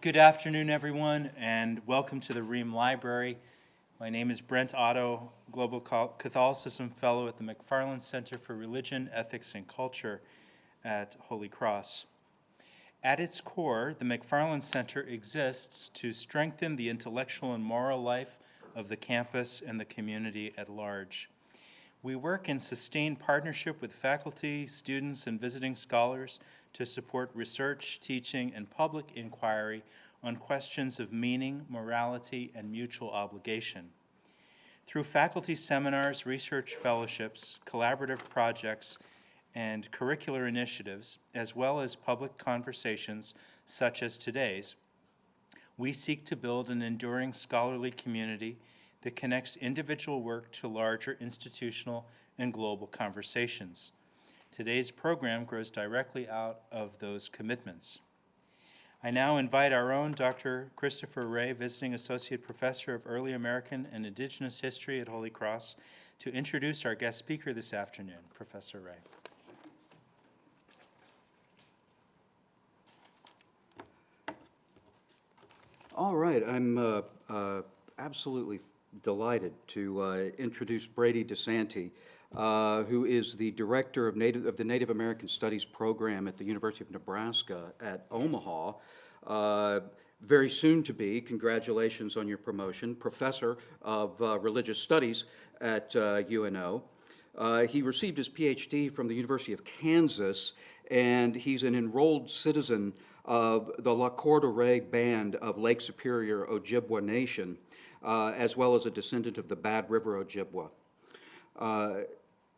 Good afternoon, everyone, and welcome to the Ream Library. My name is Brent Otto, Global Catholicism Fellow at the McFarland Center for Religion, Ethics, and Culture at Holy Cross. At its core, the McFarland Center exists to strengthen the intellectual and moral life of the campus and the community at large. We work in sustained partnership with faculty, students, and visiting scholars to support research, teaching, and public inquiry on questions of meaning, morality, and mutual obligation. Through faculty seminars, research fellowships, collaborative projects, and curricular initiatives, as well as public conversations such as today's, we seek to build an enduring scholarly community that connects individual work to larger institutional and global conversations. Today's program grows directly out of those commitments. I now invite our own Dr. Christopher Ray, Visiting Associate Professor of Early American and Indigenous History at Holy Cross, to introduce our guest speaker this afternoon, Professor Ray. All right, I'm absolutely delighted to introduce Brady DeSanti, who is the director of the Native American Studies program at the University of Nebraska at Omaha. Very soon to be, congratulations on your promotion, professor of religious studies at UNO. He received his PhD from the University of Kansas, and he's an enrolled citizen of the Lac Courte Oreilles Band of Lake Superior Ojibwe Nation, as well as a descendant of the Bad River Ojibwe.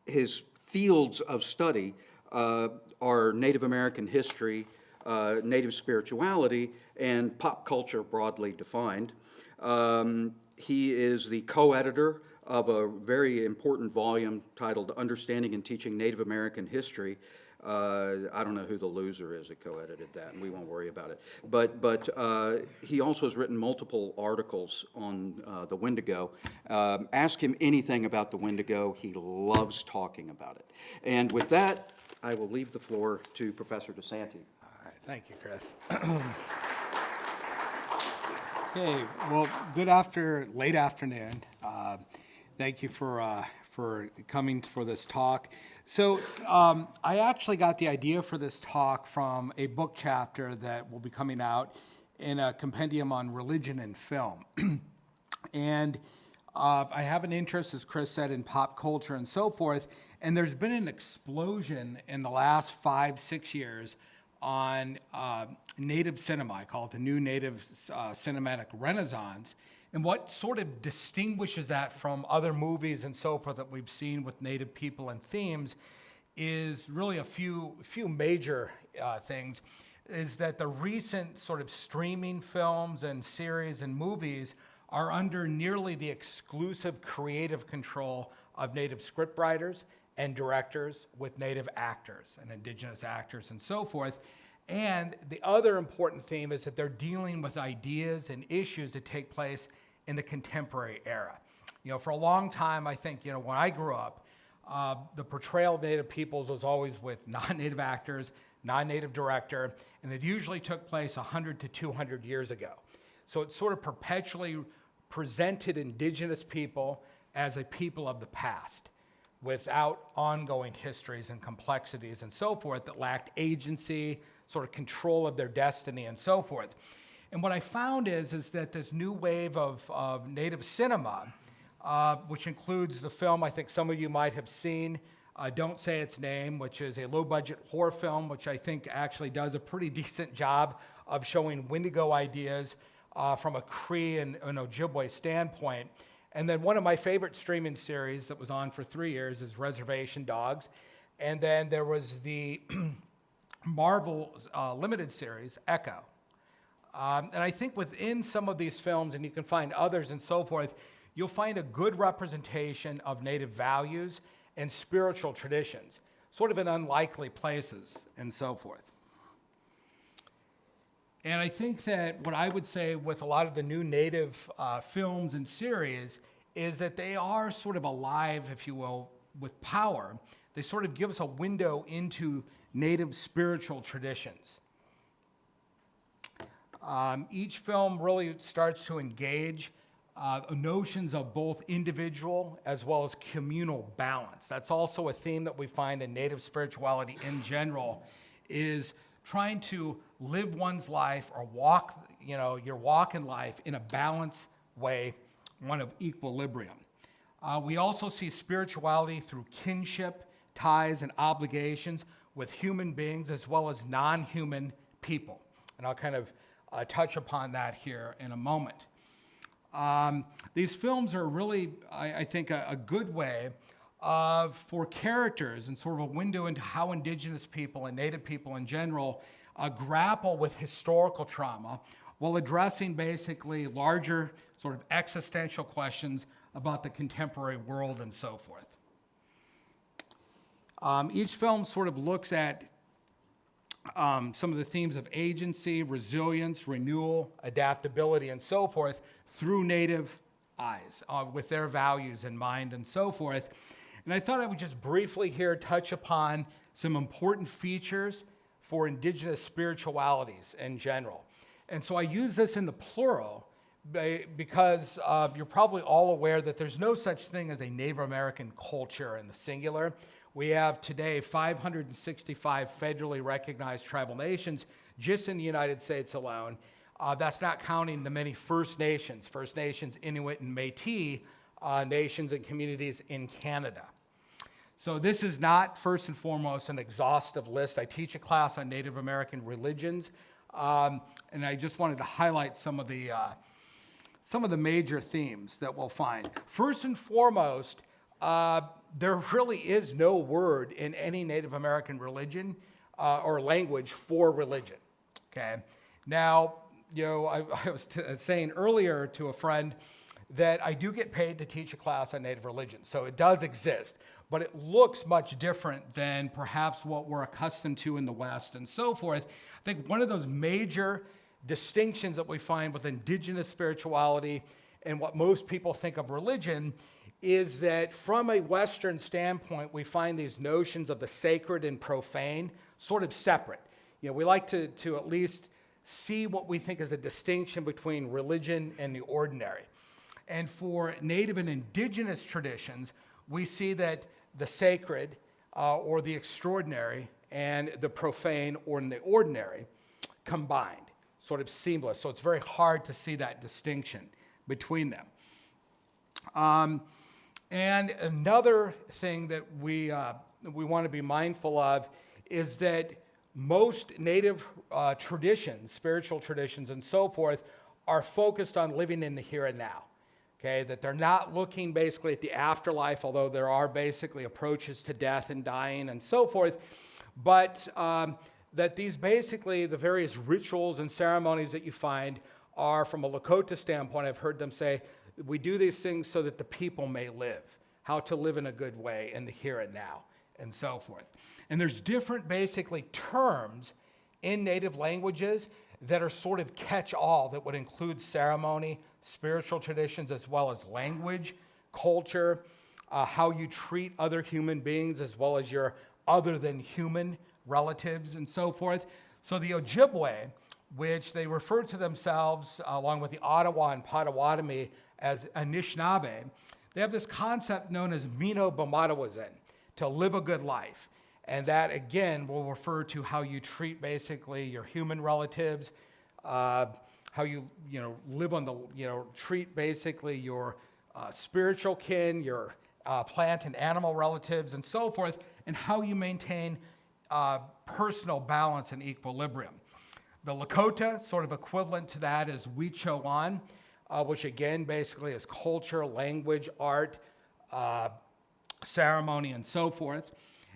His fields of study are Native American history, Native spirituality, and pop culture broadly defined. He is the co-editor of a very important volume titled Understanding and Teaching Native American History. I don't know who the loser is that co-edited that, and we won't worry about it. But he also has written multiple articles on the Wendigo. Ask him anything about the Wendigo. He loves talking about it. And with that, I will leave the floor to Professor DeSanti. All right, thank you, Chris. Okay, well, late afternoon. Thank you for coming for this talk. So I actually got the idea for this talk from a book chapter that will be coming out in a compendium on religion and film. And I have an interest, as Chris said, in pop culture and so forth, and there's been an explosion in the last 5-6 years on native cinema. I call it the new native cinematic renaissance. And what sort of distinguishes that from other movies and so forth that we've seen with Native people and themes is really a few major things, is that the recent sort of streaming films and series and movies are under nearly the exclusive creative control of Native scriptwriters and directors with Native actors and Indigenous actors and so forth. And the other important theme is that they're dealing with ideas and issues that take place in the contemporary era. For a long time, I think, when I grew up, the portrayal of Native peoples was always with non-Native actors, non-Native director, and it usually took place 100 to 200 years ago. So it sort of perpetually presented Indigenous people as a people of the past, without ongoing histories and complexities and so forth that lacked agency, sort of control of their destiny and so forth. And what I found is that this new wave of Native cinema, which includes the film I think some of you might have seen, Don't Say Its Name, which is a low-budget horror film, which I think actually does a pretty decent job of showing Wendigo ideas from a Cree and an Ojibwe standpoint. And then one of my favorite streaming series that was on for 3 years is Reservation Dogs. And then there was the Marvel limited series, Echo. And I think within some of these films, and you can find others and so forth, you'll find a good representation of Native values and spiritual traditions, sort of in unlikely places and so forth. And I think that what I would say with a lot of the new Native films and series is that they are sort of alive, if you will, with power. They sort of give us a window into Native spiritual traditions. Each film really starts to engage notions of both individual as well as communal balance. That's also a theme that we find in Native spirituality in general, is trying to live one's life or walk, your walk in life in a balanced way, one of equilibrium. We also see spirituality through kinship, ties, and obligations with human beings as well as non-human people. And I'll kind of touch upon that here in a moment. These films are really, I think, a good way for characters and sort of a window into how Indigenous people and Native people in general grapple with historical trauma while addressing basically larger sort of existential questions about the contemporary world and so forth. Each film sort of looks at some of the themes of agency, resilience, renewal, adaptability, and so forth through Native eyes, with their values in mind and so forth. And I thought I would just briefly here touch upon some important features for Indigenous spiritualities in general. And so I use this in the plural because you're probably all aware that there's no such thing as a Native American culture in the singular. We have today 565 federally recognized tribal nations just in the United States alone. That's not counting the many First Nations, Inuit, and Métis nations and communities in Canada. So this is not, first and foremost, an exhaustive list. I teach a class on Native American religions, and I just wanted to highlight some of the major themes that we'll find. First and foremost, there really is no word in any Native American religion or language for religion. Okay. Now, I was saying earlier to a friend that I do get paid to teach a class on Native religion, so it does exist, but it looks much different than perhaps what we're accustomed to in the West and so forth. I think one of those major distinctions that we find with Indigenous spirituality and what most people think of religion is that from a Western standpoint, we find these notions of the sacred and profane sort of separate. We like to at least see what we think is a distinction between religion and the ordinary. And for Native and Indigenous traditions, we see that the sacred or the extraordinary and the profane or the ordinary combined, sort of seamless. So it's very hard to see that distinction between them. And another thing that we want to be mindful of is that most Native traditions, spiritual traditions and so forth, are focused on living in the here and now. Okay, that they're not looking basically at the afterlife, although there are basically approaches to death and dying and so forth, but that these basically, the various rituals and ceremonies that you find are, from a Lakota standpoint, I've heard them say, we do these things so that the people may live, how to live in a good way in the here and now, and so forth. And there's different basically terms in Native languages that are sort of catch-all that would include ceremony, spiritual traditions, as well as language, culture, how you treat other human beings, as well as your other than human relatives and so forth. So the Ojibwe, which they refer to themselves, along with the Ottawa and Potawatomi, as Anishinaabe, they have this concept known as Mino Bamadawazin, to live a good life. And that, again, will refer to how you treat basically your human relatives, how you live on the, treat basically your spiritual kin, your plant and animal relatives, and so forth, and how you maintain personal balance and equilibrium. The Lakota, sort of equivalent to that, is Wichowan, which again basically is culture, language, art, ceremony, and so forth.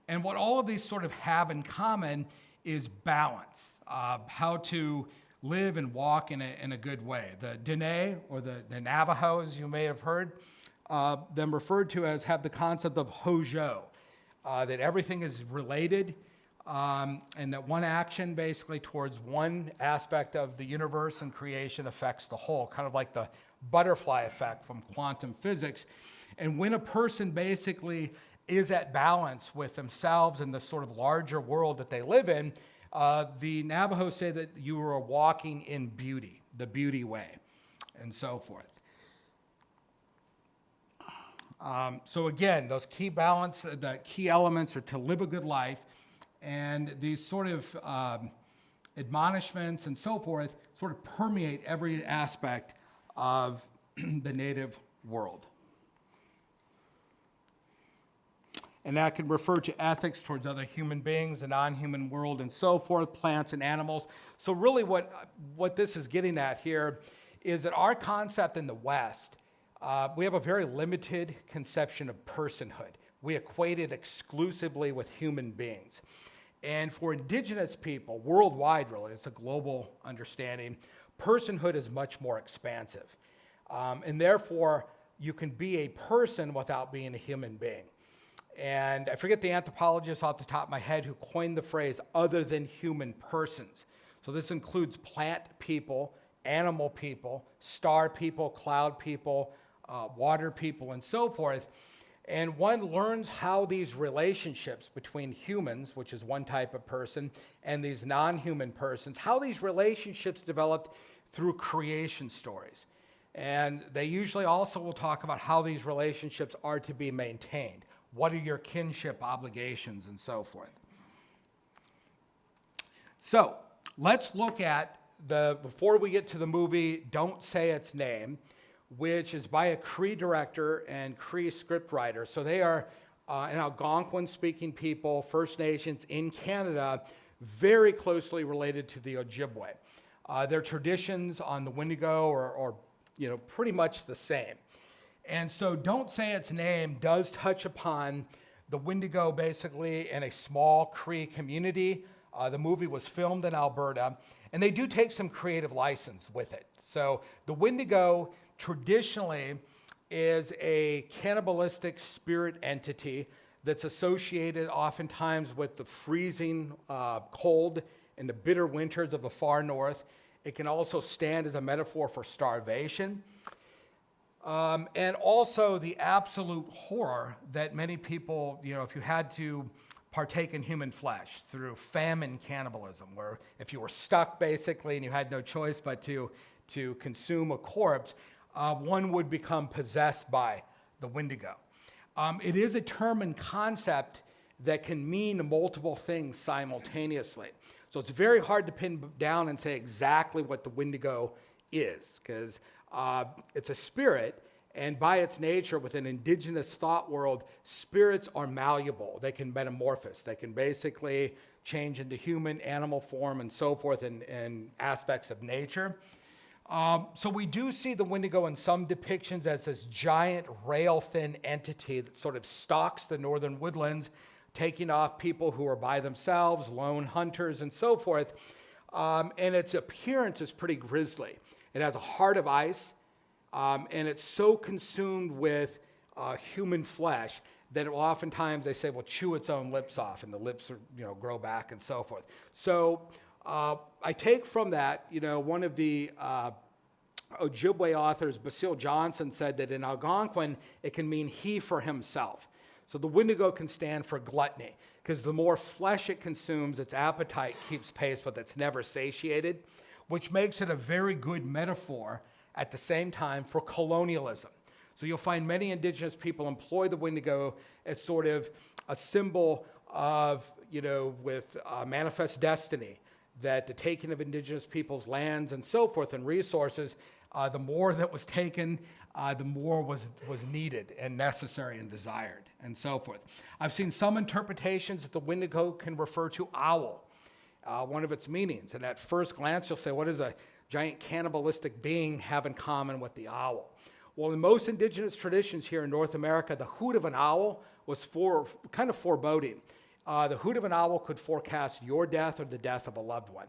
And what all of these sort of have in common is balance, how to live and walk in a good way. The Dene, or the Navajo, as you may have heard, them referred to as, have the concept of Hojo, that everything is related, and that one action basically towards one aspect of the universe and creation affects the whole, kind of like the butterfly effect from quantum physics. And when a person basically is at balance with themselves and the sort of larger world that they live in, The Navajo say that you are walking in beauty, the beauty way, and so forth. So again, those key balance, the key elements are to live a good life, and these sort of admonishments and so forth sort of permeate every aspect of the native world. And that can refer to ethics towards other human beings, the non-human world, and so forth, plants and animals. So really what this is getting at here is that our concept in the West, we have a very limited conception of personhood. We equate it exclusively with human beings. And for Indigenous people, worldwide really, it's a global understanding, personhood is much more expansive. And therefore, you can be a person without being a human being. And I forget the anthropologist off the top of my head who coined the phrase other than human persons. So this includes plant people, animal people, star people, cloud people, water people, and so forth. And one learns how these relationships between humans, which is one type of person, and these non-human persons, how these relationships developed through creation stories. And they usually also will talk about how these relationships are to be maintained. What are your kinship obligations and so forth? So let's look at before we get to the movie, Don't Say Its Name, which is by a Cree director and Cree scriptwriter. So they are an Algonquin-speaking people, First Nations in Canada, very closely related to the Ojibwe. Their traditions on the Wendigo are pretty much the same. And so Don't Say Its Name does touch upon the Wendigo basically in a small Cree community. The movie was filmed in Alberta, and they do take some creative license with it. So the Wendigo traditionally is a cannibalistic spirit entity that's associated oftentimes with the freezing cold and the bitter winters of the far north. It can also stand as a metaphor for starvation. And also the absolute horror that many people, if you had to partake in human flesh through famine cannibalism, where if you were stuck basically and you had no choice but to consume a corpse, one would become possessed by the Wendigo. It is a term and concept that can mean multiple things simultaneously. So it's very hard to pin down and say exactly what the Wendigo is, because it's a spirit, and by its nature, within Indigenous thought world, spirits are malleable. They can metamorphose. They can basically change into human, animal form, and so forth in aspects of nature. So we do see the Wendigo in some depictions as this giant, rail-thin entity that sort of stalks the northern woodlands, taking off people who are by themselves, lone hunters, and so forth. And its appearance is pretty grisly. It has a heart of ice, and it's so consumed with human flesh that it will oftentimes, they say, will chew its own lips off, and the lips grow back and so forth. So I take from that, one of the Ojibwe authors, Basil Johnson, said that in Algonquin, it can mean he for himself. So the Wendigo can stand for gluttony, because the more flesh it consumes, its appetite keeps pace with its never satiated, which makes it a very good metaphor at the same time for colonialism. So you'll find many Indigenous people employ the Wendigo as sort of a symbol of, with manifest destiny, that the taking of Indigenous people's lands and so forth and resources, the more that was taken, the more was needed and necessary and desired and so forth. I've seen some interpretations that the Wendigo can refer to owl, one of its meanings. And at first glance, you'll say, what does a giant cannibalistic being have in common with the owl? Well, in most Indigenous traditions here in North America, the hoot of an owl was kind of foreboding. The hoot of an owl could forecast your death or the death of a loved one.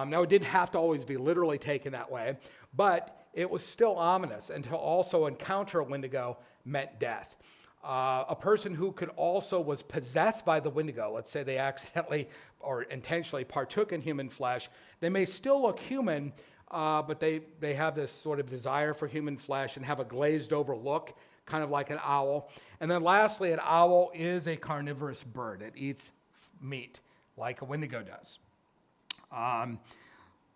Now, it didn't have to always be literally taken that way, but it was still ominous, and to also encounter a Wendigo meant death. A person who was possessed by the Wendigo, let's say they accidentally or intentionally partook in human flesh, they may still look human, but they have this sort of desire for human flesh and have a glazed over look, kind of like an owl. And then lastly, an owl is a carnivorous bird. It eats meat like a Wendigo does.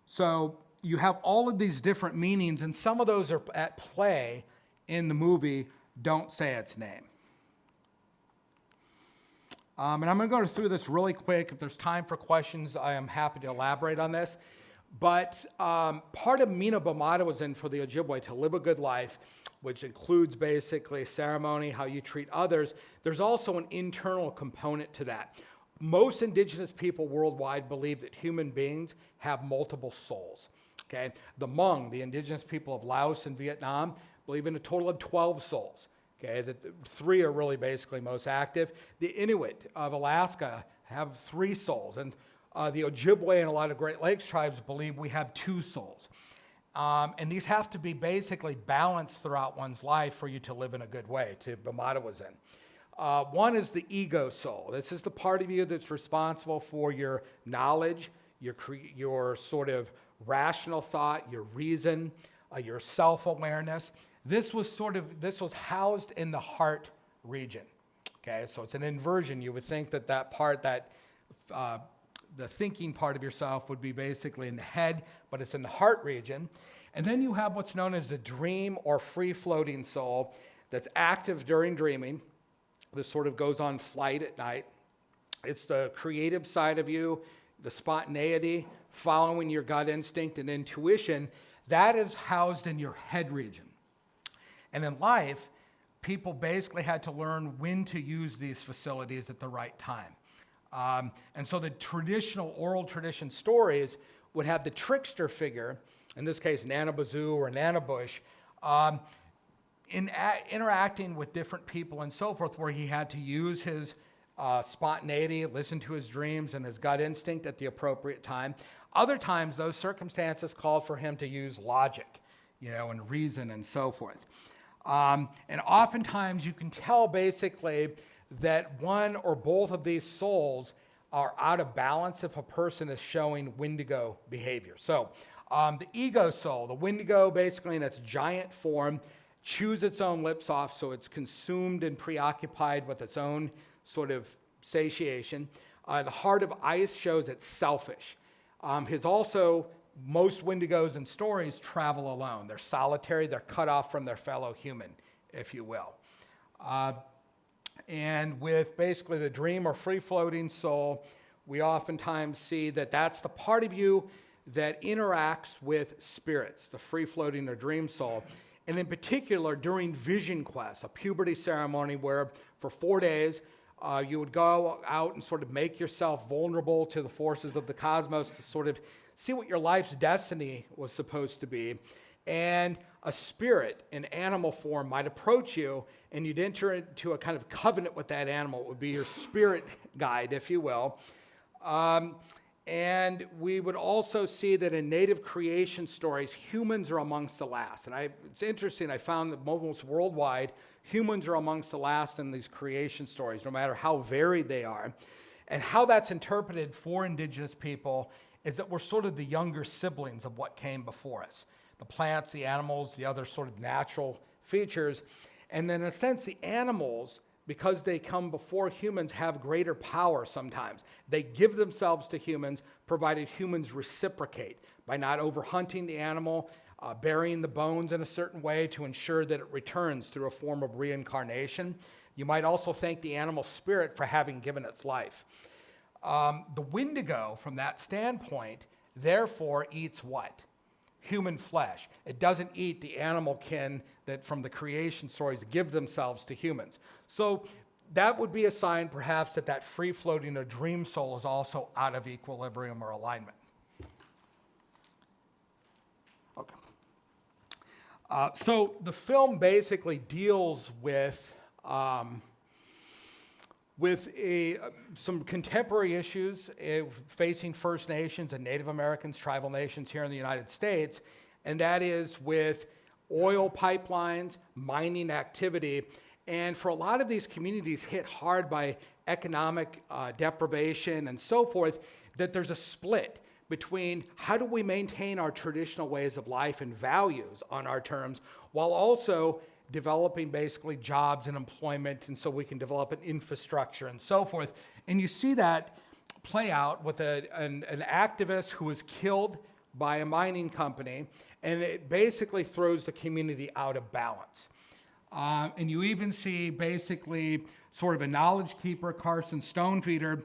So you have all of these different meanings, and some of those are at play in the movie Don't Say Its Name. And I'm going to go through this really quick. If there's time for questions, I am happy to elaborate on this. But part of Mina Bamadawasin for the Ojibwe, to live a good life, which includes basically ceremony, how you treat others, there's also an internal component to that. Most Indigenous people worldwide believe that human beings have multiple souls. Okay? The Hmong, the Indigenous people of Laos and Vietnam, believe in a total of 12 souls. Okay, that 3 are really basically most active. The Inuit of Alaska have 3 souls, and the Ojibwe and a lot of Great Lakes tribes believe we have 2 souls. And these have to be basically balanced throughout one's life for you to live in a good way, to Bamadawasin. One is the ego soul. This is the part of you that's responsible for your knowledge, your sort of rational thought, your reason, your self-awareness. This was housed in the heart region. Okay, so it's an inversion. You would think that part, the thinking part of yourself would be basically in the head, but it's in the heart region. And then you have what's known as the dream or free-floating soul that's active during dreaming. This sort of goes on flight at night. It's the creative side of you, the spontaneity, following your gut instinct and intuition. That is housed in your head region. And in life, people basically had to learn when to use these facilities at the right time. And so the traditional oral tradition stories would have the trickster figure, in this case Nana Bazoo or Nana Bush, interacting with different people and so forth, where he had to use his spontaneity, listen to his dreams and his gut instinct at the appropriate time. Other times, those circumstances called for him to use logic, and reason and so forth. And oftentimes you can tell basically that one or both of these souls are out of balance if a person is showing Wendigo behavior. So the ego soul, the Wendigo basically in its giant form, chews its own lips off, so it's consumed and preoccupied with its own sort of satiation. The heart of ice shows it's selfish. Most Wendigos in stories travel alone. They're solitary, they're cut off from their fellow human, if you will. And with basically the dream or free-floating soul, we oftentimes see that that's the part of you that interacts with spirits, the free-floating or dream soul. And in particular, during vision quests, a puberty ceremony where for 4 days, you would go out and sort of make yourself vulnerable to the forces of the cosmos to sort of see what your life's destiny was supposed to be. And a spirit in animal form might approach you, and you'd enter into a kind of covenant with that animal. It would be your spirit guide, if you will. And we would also see that in native creation stories, humans are amongst the last. And it's interesting, I found that almost worldwide, humans are amongst the last in these creation stories, no matter how varied they are. And how that's interpreted for Indigenous people is that we're sort of the younger siblings of what came before us. The plants, the animals, the other sort of natural features. And then in a sense, the animals, because they come before humans, have greater power sometimes. They give themselves to humans, provided humans reciprocate by not overhunting the animal, burying the bones in a certain way to ensure that it returns through a form of reincarnation. You might also thank the animal spirit for having given its life. The Wendigo, from that standpoint, therefore eats what? Human flesh. It doesn't eat the animal kin that from the creation stories give themselves to humans. So that would be a sign perhaps that free-floating or dream soul is also out of equilibrium or alignment. Okay. So the film basically deals with some contemporary issues facing First Nations and Native Americans, tribal nations here in the United States, and that is with oil pipelines, mining activity, and for a lot of these communities hit hard by economic deprivation and so forth, that there's a split between how do we maintain our traditional ways of life and values on our terms while also developing basically jobs and employment, and so we can develop an infrastructure and so forth. And you see that play out with an activist who was killed by a mining company, and it basically throws the community out of balance. And you even see basically sort of a knowledge keeper, Carson Stonefeeder,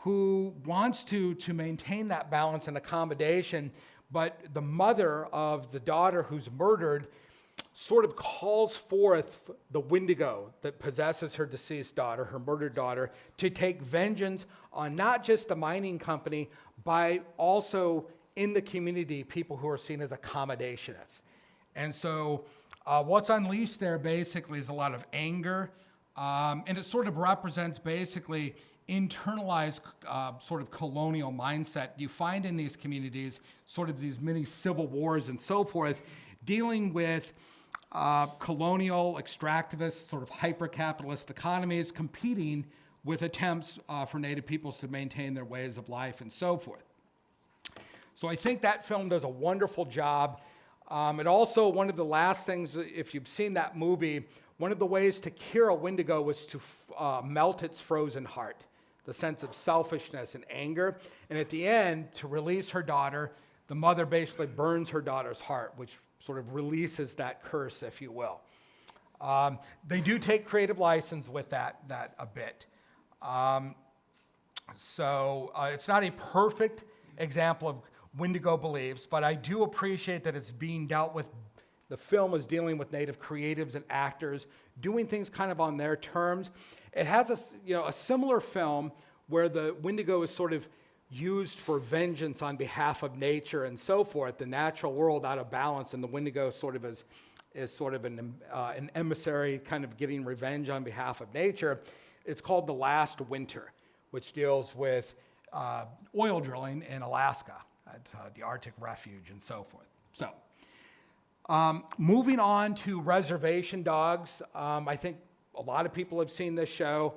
who wants to maintain that balance and accommodation, but the mother of the daughter who's murdered sort of calls forth the Wendigo that possesses her deceased daughter, her murdered daughter, to take vengeance on not just the mining company, but also in the community, people who are seen as accommodationists. And so what's unleashed there basically is a lot of anger, and it sort of represents basically internalized sort of colonial mindset you find in these communities, sort of these mini civil wars and so forth, dealing with colonial, extractivist, sort of hyper-capitalist economies competing with attempts for Native peoples to maintain their ways of life and so forth. So I think that film does a wonderful job. It also, one of the last things, if you've seen that movie, one of the ways to cure a Wendigo was to melt its frozen heart, the sense of selfishness and anger. And at the end, to release her daughter, the mother basically burns her daughter's heart, which sort of releases that curse, if you will. They do take creative license with that a bit. So it's not a perfect example of Wendigo beliefs, but I do appreciate that it's being dealt with. The film is dealing with Native creatives and actors, doing things kind of on their terms. It has a similar film where the Wendigo is sort of used for vengeance on behalf of nature and so forth, the natural world out of balance, and the Wendigo sort of is sort of an emissary kind of getting revenge on behalf of nature. It's called The Last Winter, which deals with oil drilling in Alaska, at the Arctic Refuge and so forth. So, moving on to Reservation Dogs, I think a lot of people have seen this show.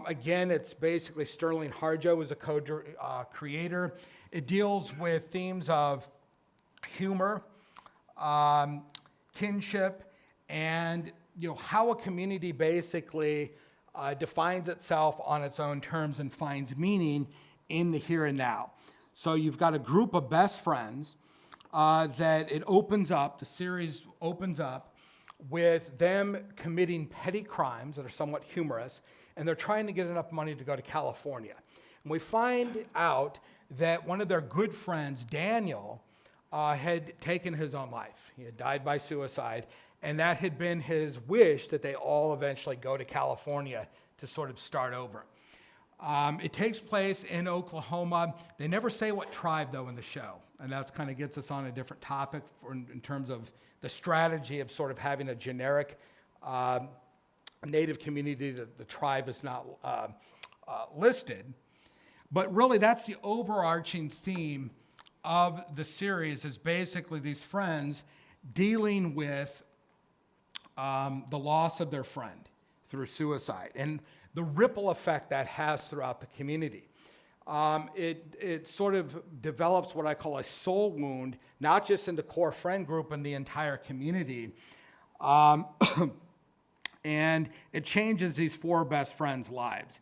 Again, it's basically Sterling Harjo is a co-creator. It deals with themes of humor, kinship, and how a community basically defines itself on its own terms and finds meaning in the here and now. So you've got a group of best friends that it opens up, the series opens up with them committing petty crimes that are somewhat humorous, and they're trying to get enough money to go to California. And we find out that one of their good friends, Daniel, had taken his own life. He had died by suicide, and that had been his wish that they all eventually go to California to sort of start over. It takes place in Oklahoma. They never say what tribe, though, in the show, and that's kind of gets us on a different topic in terms of the strategy of sort of having a generic Native community that the tribe is not listed. But really, that's the overarching theme of the series, is basically these friends dealing with the loss of their friend through suicide and the ripple effect that has throughout the community. It sort of develops what I call a soul wound, not just in the core friend group and the entire community. And it changes these four best friends' lives.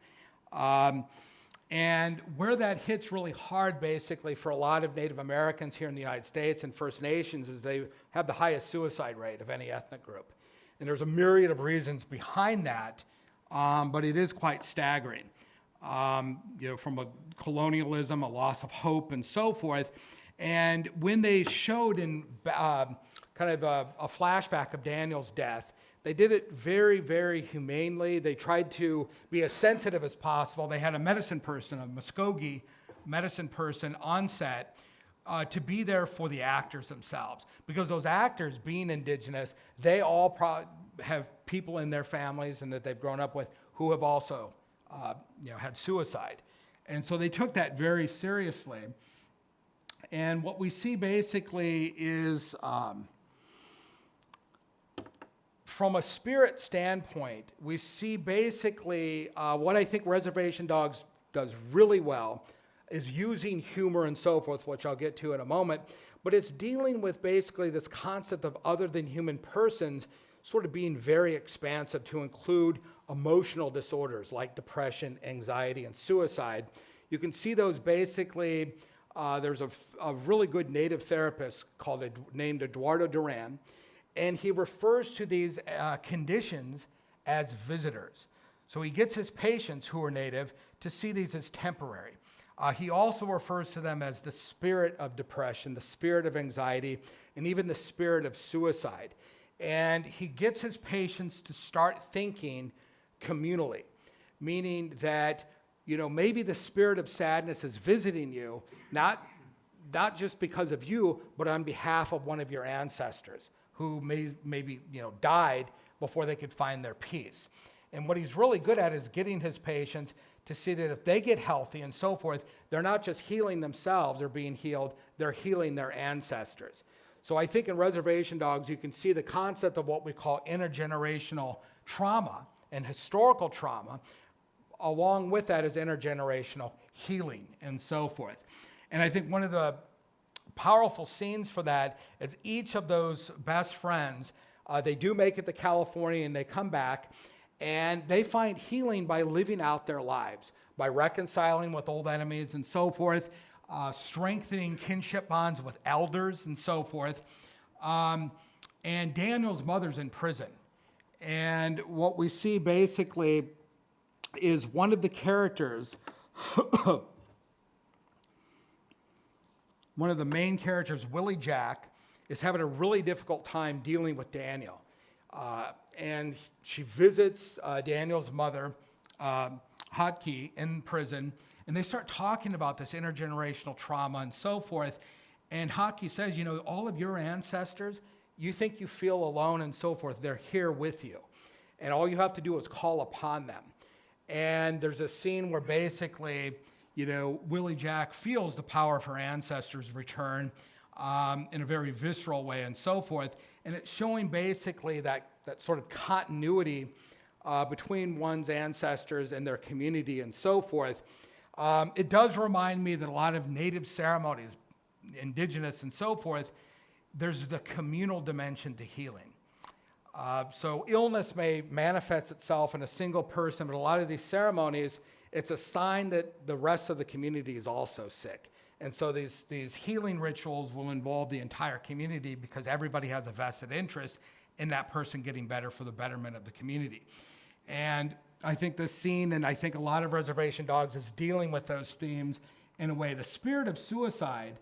And where that hits really hard, basically, for a lot of Native Americans here in the United States and First Nations, is they have the highest suicide rate of any ethnic group. And there's a myriad of reasons behind that, but it is quite staggering. From a colonialism, a loss of hope, and so forth. And when they showed in kind of a flashback of Daniel's death, they did it very, very humanely. They tried to be as sensitive as possible. They had a medicine person, a Muskogee medicine person on set to be there for the actors themselves. Because those actors, being Indigenous, they all have people in their families and that they've grown up with who have also had suicide. And so they took that very seriously. And what we see basically is, from a spirit standpoint, we see basically what I think Reservation Dogs does really well is using humor and so forth, which I'll get to in a moment, but it's dealing with basically this concept of other than human persons sort of being very expansive to include emotional disorders like depression, anxiety, and suicide. You can see those basically, there's a really good native therapist named Eduardo Duran, and he refers to these conditions as visitors. So he gets his patients who are native to see these as temporary. He also refers to them as the spirit of depression, the spirit of anxiety, and even the spirit of suicide. And he gets his patients to start thinking communally, meaning that, you know, maybe the spirit of sadness is visiting you, not just because of you, but on behalf of one of your ancestors who maybe died before they could find their peace. And what he's really good at is getting his patients to see that if they get healthy and so forth, they're not just healing themselves or being healed, they're healing their ancestors. So I think in Reservation Dogs, you can see the concept of what we call intergenerational trauma and historical trauma. Along with that is intergenerational healing and so forth. And I think one of the powerful scenes for that is each of those best friends, they do make it to California and they come back and they find healing by living out their lives, by reconciling with old enemies and so forth, strengthening kinship bonds with elders and so forth. And Daniel's mother's in prison. And what we see basically is one of the characters, one of the main characters, Willie Jack, is having a really difficult time dealing with Daniel. And she visits Daniel's mother, Hotkey, in prison, and they start talking about this intergenerational trauma and so forth. And Hotkey says, all of your ancestors, you think you feel alone and so forth, they're here with you. And all you have to do is call upon them. And there's a scene where basically, Willie Jack feels the power of her ancestors return in a very visceral way and so forth. And it's showing basically that sort of continuity between one's ancestors and their community and so forth. It does remind me that a lot of native ceremonies, indigenous and so forth, there's the communal dimension to healing. So illness may manifest itself in a single person, but a lot of these ceremonies, it's a sign that the rest of the community is also sick. And so these healing rituals will involve the entire community because everybody has a vested interest in that person getting better for the betterment of the community. And I think this scene, and I think a lot of Reservation Dogs, is dealing with those themes in a way. The spirit of suicide,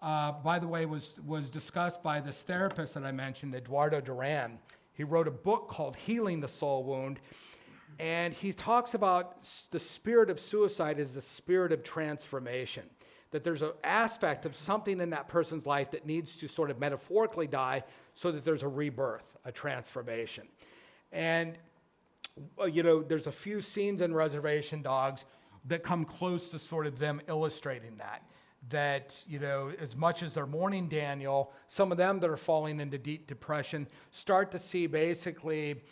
by the way, was discussed by this therapist that I mentioned, Eduardo Duran. He wrote a book called Healing the Soul Wound, and he talks about the spirit of suicide as the spirit of transformation, that there's an aspect of something in that person's life that needs to sort of metaphorically die so that there's a rebirth, a transformation. And, there's a few scenes in Reservation Dogs that come close to sort of them illustrating that, as much as they're mourning Daniel, some of them that are falling into deep depression start to see basically,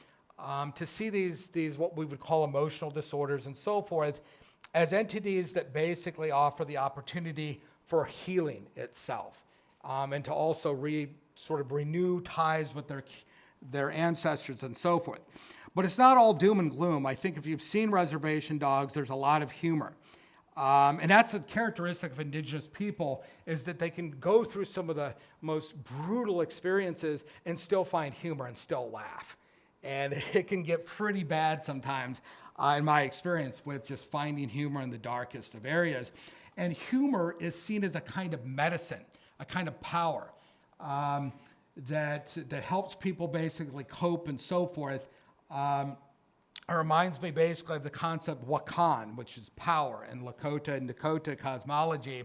these what we would call emotional disorders and so forth as entities that basically offer the opportunity for healing itself, and to also renew ties with their ancestors and so forth. But it's not all doom and gloom. I think if you've seen Reservation Dogs, there's a lot of humor. And that's a characteristic of Indigenous people, is that they can go through some of the most brutal experiences and still find humor and still laugh. And it can get pretty bad sometimes, in my experience, with just finding humor in the darkest of areas. And humor is seen as a kind of medicine, a kind of power that helps people basically cope and so forth. It reminds me basically of the concept Wakan, which is power in Lakota and Dakota cosmology.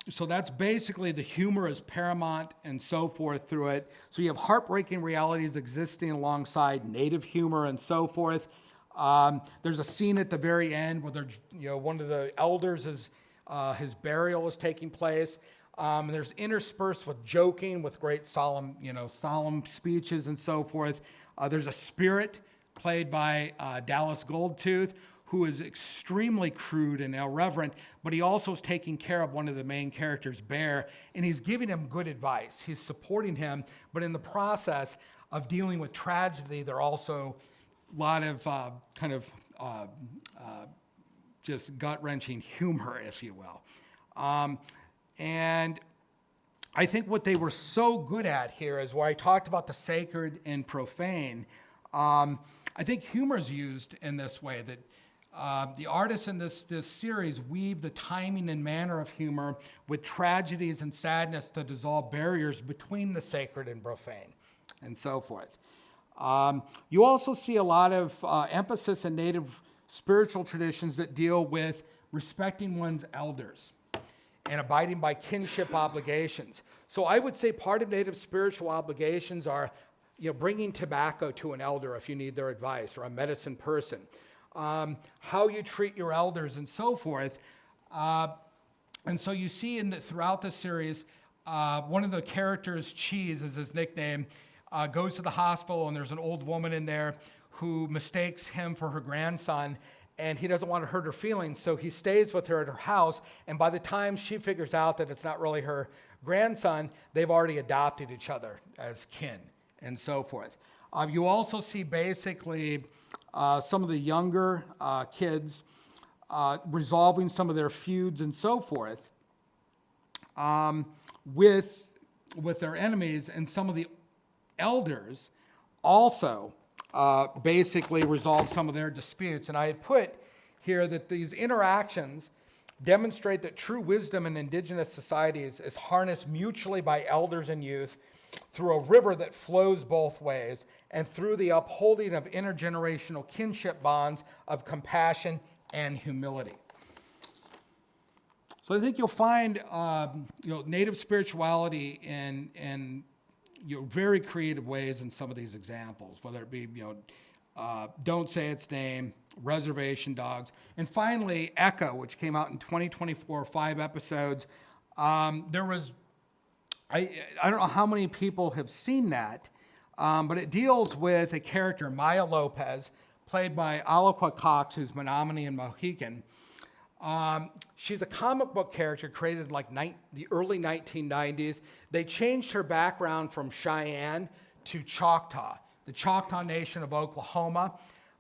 So that's basically the humor is paramount and so forth through it. So you have heartbreaking realities existing alongside native humor and so forth. There's a scene at the very end where one of the elders his burial is taking place. There's interspersed with joking, with great solemn speeches and so forth. There's a spirit played by Dallas Goldtooth, who is extremely crude and irreverent, but he also is taking care of one of the main characters, Bear, and he's giving him good advice. He's supporting him, but in the process of dealing with tragedy, there are also a lot of just gut-wrenching humor, if you will. And I think what they were so good at here is where I talked about the sacred and profane. I think humor is used in this way, that the artists in this series weave the timing and manner of humor with tragedies and sadness to dissolve barriers between the sacred and profane, and so forth. You also see a lot of emphasis in Native spiritual traditions that deal with respecting one's elders and abiding by kinship obligations. So I would say part of Native spiritual obligations are, bringing tobacco to an elder if you need their advice, or a medicine person, how you treat your elders, and so forth. And so you see throughout the series, one of the characters, Cheese is his nickname, goes to the hospital, and there's an old woman in there who mistakes him for her grandson, and he doesn't want to hurt her feelings, so he stays with her at her house, and by the time she figures out that it's not really her grandson, they've already adopted each other as kin, and so forth. You also see basically some of the younger kids resolving some of their feuds and so forth with their enemies, and some of the elders also basically resolve some of their disputes. And I had put here that these interactions demonstrate that true wisdom in Indigenous societies is harnessed mutually by elders and youth through a river that flows both ways, and through the upholding of intergenerational kinship bonds of compassion and humility. So I think you'll find Native spirituality in very creative ways in some of these examples, whether it be Don't Say Its Name, Reservation Dogs, and finally Echo, which came out in 2024, 5 episodes. There was I don't know how many people have seen that, but it deals with a character, Maya Lopez, played by Alaqua Cox, who's Menominee and Mohican. She's a comic book character created in the early 1990s. They changed her background from Cheyenne to Choctaw, the Choctaw Nation of Oklahoma.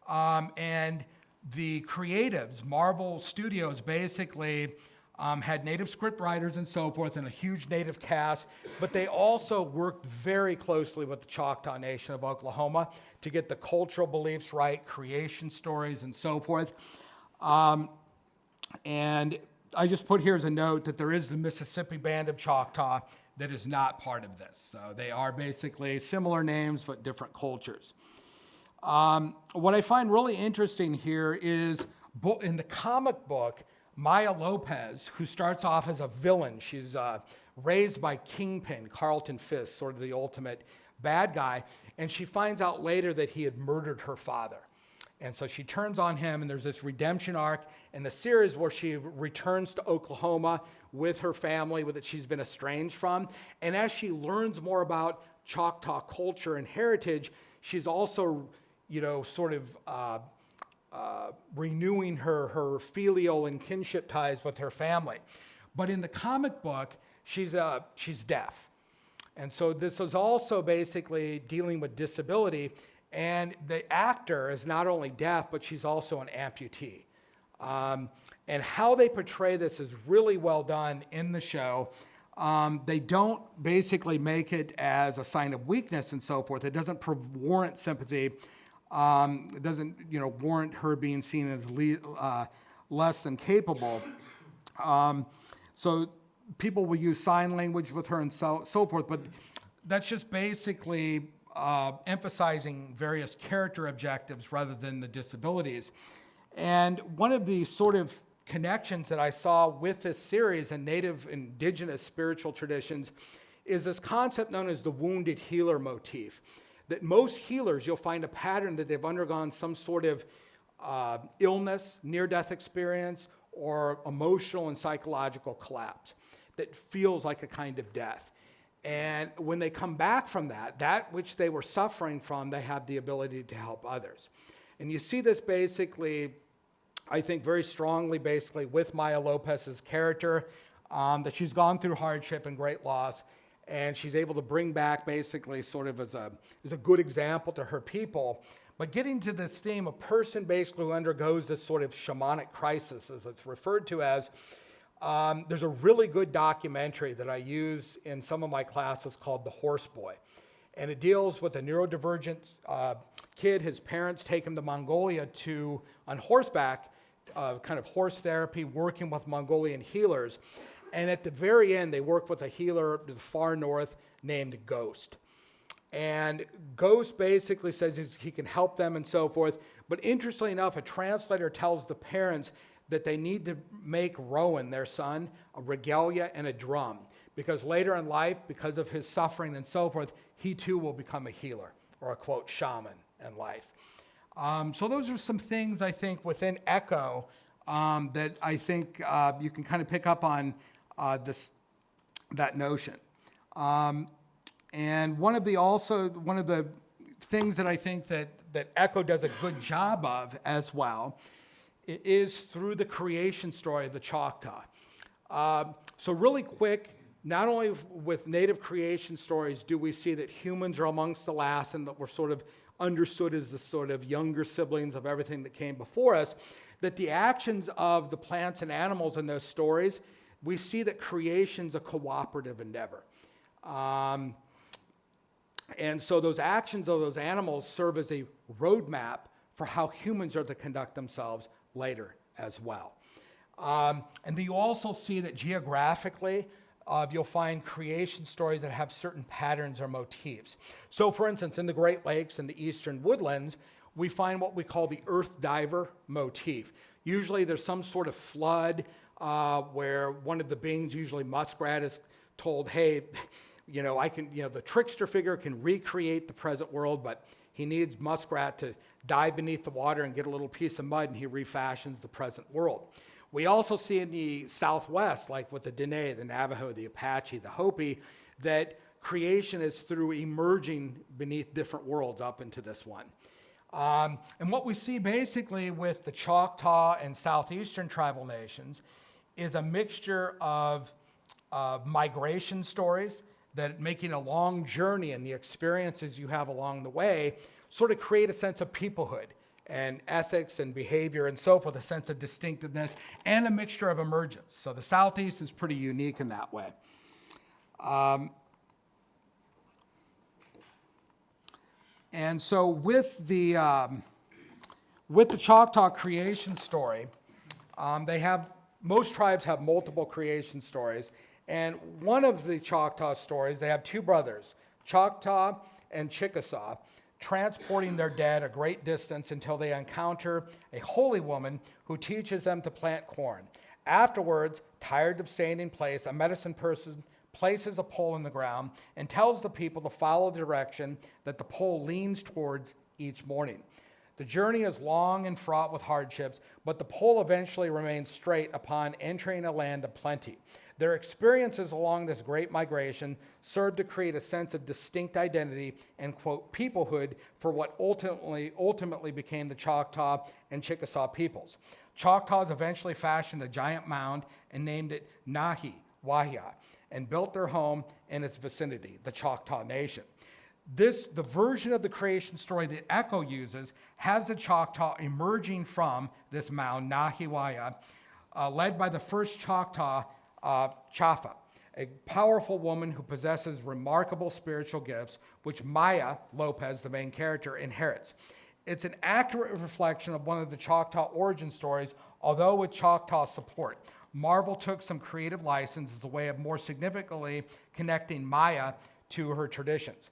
And the creatives, Marvel Studios, basically had Native script writers and so forth, and a huge Native cast, but they also worked very closely with the Choctaw Nation of Oklahoma to get the cultural beliefs right, creation stories, and so forth. And I just put here as a note that there is the Mississippi Band of Choctaw that is not part of this. So they are basically similar names, but different cultures. What I find really interesting here is in the comic book, Maya Lopez, who starts off as a villain, she's raised by Kingpin, Carlton Fisk, sort of the ultimate bad guy, and she finds out later that he had murdered her father. And so she turns on him, and there's this redemption arc in the series where she returns to Oklahoma with her family that she's been estranged from. And as she learns more about Choctaw culture and heritage, she's also, renewing her filial and kinship ties with her family. But in the comic book, she's deaf. And so this is also basically dealing with disability. And the actor is not only deaf, but she's also an amputee. And how they portray this is really well done in the show. They don't basically make it as a sign of weakness and so forth. It doesn't warrant sympathy. It doesn't, warrant her being seen as less than capable. So people will use sign language with her and so forth, but that's just basically emphasizing various character objectives rather than the disabilities. And one of the sort of connections that I saw with this series and Native Indigenous spiritual traditions is this concept known as the wounded healer motif. That most healers, you'll find a pattern that they've undergone some sort of illness, near-death experience, or emotional and psychological collapse that feels like a kind of death. And when they come back from that which they were suffering from, they have the ability to help others. And you see this basically I think, very strongly, basically, with Maya Lopez's character, that she's gone through hardship and great loss, and she's able to bring back, basically, sort of as a good example to her people. But getting to this theme, a person basically who undergoes this sort of shamanic crisis, as it's referred to as, there's a really good documentary that I use in some of my classes called The Horse Boy. And it deals with a neurodivergent kid. His parents take him to Mongolia on horseback, kind of horse therapy, working with Mongolian healers. And at the very end, they work with a healer to the far north named Ghost. And Ghost basically says he can help them and so forth. But interestingly enough, a translator tells the parents that they need to make Rowan, their son, a regalia and a drum. Because later in life, because of his suffering and so forth, he too will become a healer, or a, quote, shaman in life. So those are some things, I think, within Echo that I think you can kind of pick up on that notion. And one of the things that I think that Echo does a good job of as well is through the creation story of the Choctaw. So really quick, not only with native creation stories do we see that humans are amongst the last and that we're sort of understood as the sort of younger siblings of everything that came before us, that the actions of the plants and animals in those stories, we see that creation's a cooperative endeavor. And so those actions of those animals serve as a roadmap for how humans are to conduct themselves later as well. And then you also see that geographically, you'll find creation stories that have certain patterns or motifs. So for instance, in the Great Lakes and the eastern woodlands, we find what we call the earth diver motif. Usually there's some sort of flood where one of the beings, usually muskrat, is told, hey, the trickster figure can recreate the present world, but he needs muskrat to dive beneath the water and get a little piece of mud, and he refashions the present world. We also see in the Southwest, like with the Dene, the Navajo, the Apache, the Hopi, that creation is through emerging beneath different worlds up into this one. And what we see basically with the Choctaw and Southeastern tribal nations is a mixture of migration stories that making a long journey and the experiences you have along the way sort of create a sense of peoplehood and ethics and behavior and so forth, a sense of distinctiveness, and a mixture of emergence. So the Southeast is pretty unique in that way. And so with the Choctaw creation story, most tribes have multiple creation stories. And one of the Choctaw stories, they have two brothers, Choctaw and Chickasaw, transporting their dead a great distance until they encounter a holy woman who teaches them to plant corn. Afterwards, tired of staying in place, a medicine person places a pole in the ground and tells the people to follow the direction that the pole leans towards each morning. The journey is long and fraught with hardships, but the pole eventually remains straight upon entering a land of plenty. Their experiences along this great migration served to create a sense of distinct identity and, quote, peoplehood for what ultimately became the Choctaw and Chickasaw peoples. Choctaws eventually fashioned a giant mound and named it Nahi Wahia and built their home in its vicinity, the Choctaw Nation. The version of the creation story that Echo uses has the Choctaw emerging from this mound, Nahi Wahia, led by the first Choctaw, Chafa, a powerful woman who possesses remarkable spiritual gifts, which Maya Lopez, the main character, inherits. It's an accurate reflection of one of the Choctaw origin stories, although with Choctaw support. Marvel took some creative license as a way of more significantly connecting Maya to her traditions.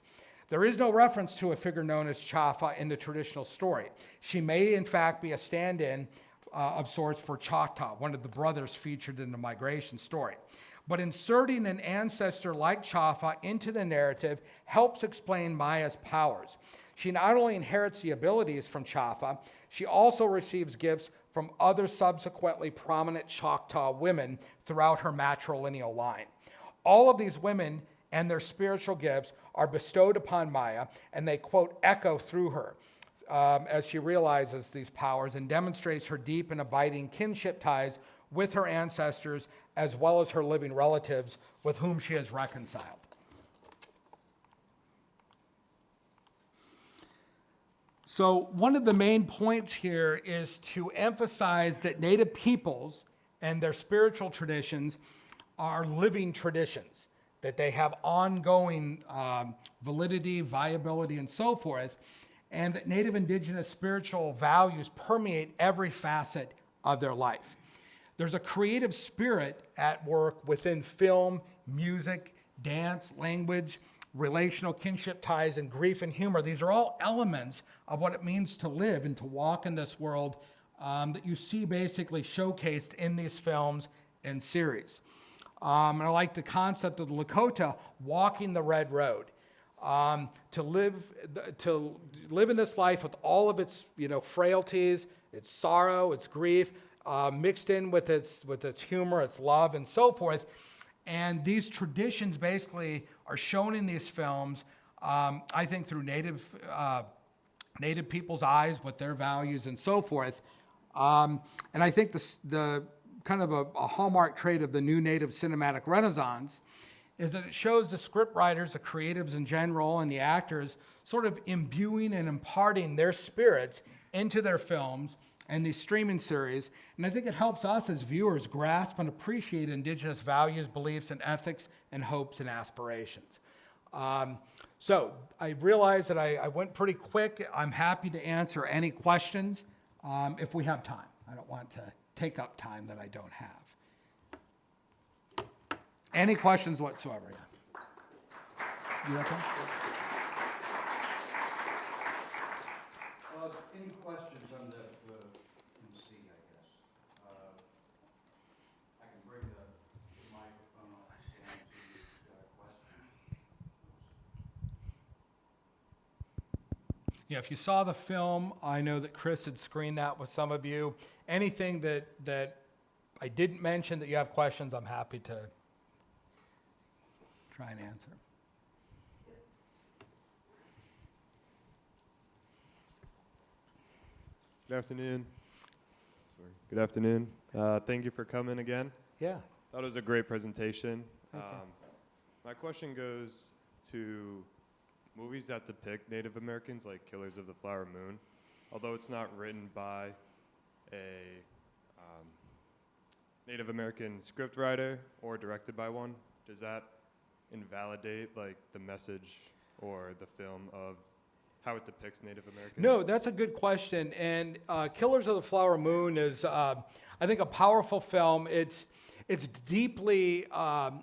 There is no reference to a figure known as Chafa in the traditional story. She may, in fact, be a stand-in of sorts for Choctaw, one of the brothers featured in the migration story. But inserting an ancestor like Chafa into the narrative helps explain Maya's powers. She not only inherits the abilities from Chafa, she also receives gifts from other subsequently prominent Choctaw women throughout her matrilineal line. All of these women and their spiritual gifts are bestowed upon Maya, and they, quote, echo through her as she realizes these powers and demonstrates her deep and abiding kinship ties with her ancestors as well as her living relatives with whom she has reconciled. So one of the main points here is to emphasize that Native peoples and their spiritual traditions are living traditions, that they have ongoing validity, viability, and so forth, and that Native Indigenous spiritual values permeate every facet of their life. There's a creative spirit at work within film, music, dance, language, relational kinship ties, and grief and humor. These are all elements of what it means to live and to walk in this world that you see basically showcased in these films and series. And I like the concept of the Lakota walking the red road. To live in this life with all of its frailties, its sorrow, its grief, mixed in with its humor, its love, and so forth. And these traditions basically are shown in these films, I think, through Native people's eyes, with their values and so forth. And I think the kind of a hallmark trait of the new Native cinematic renaissance is that it shows the script writers, the creatives in general, and the actors sort of imbuing and imparting their spirits into their films and these streaming series. And I think it helps us as viewers grasp and appreciate Indigenous values, beliefs, and ethics, and hopes and aspirations. So I realize that I went pretty quick. I'm happy to answer any questions if we have time. I don't want to take up time that I don't have. Any questions whatsoever? You okay? Any questions on the MC, I guess? I can bring the microphone on and stand to question. Yeah, if you saw the film, I know that Chris had screened that with some of you. Anything that I didn't mention that you have questions, I'm happy to try and answer. Good afternoon. Good afternoon. Thank you for coming again. Yeah. That was a great presentation. Thank you. My question goes to movies that depict Native Americans, like Killers of the Flower Moon. Although it's not written by a Native American scriptwriter or directed by one, does that invalidate like the message or the film of how it depicts Native Americans? No, that's a good question. And Killers of the Flower Moon is, I think, a powerful film. It's deeply,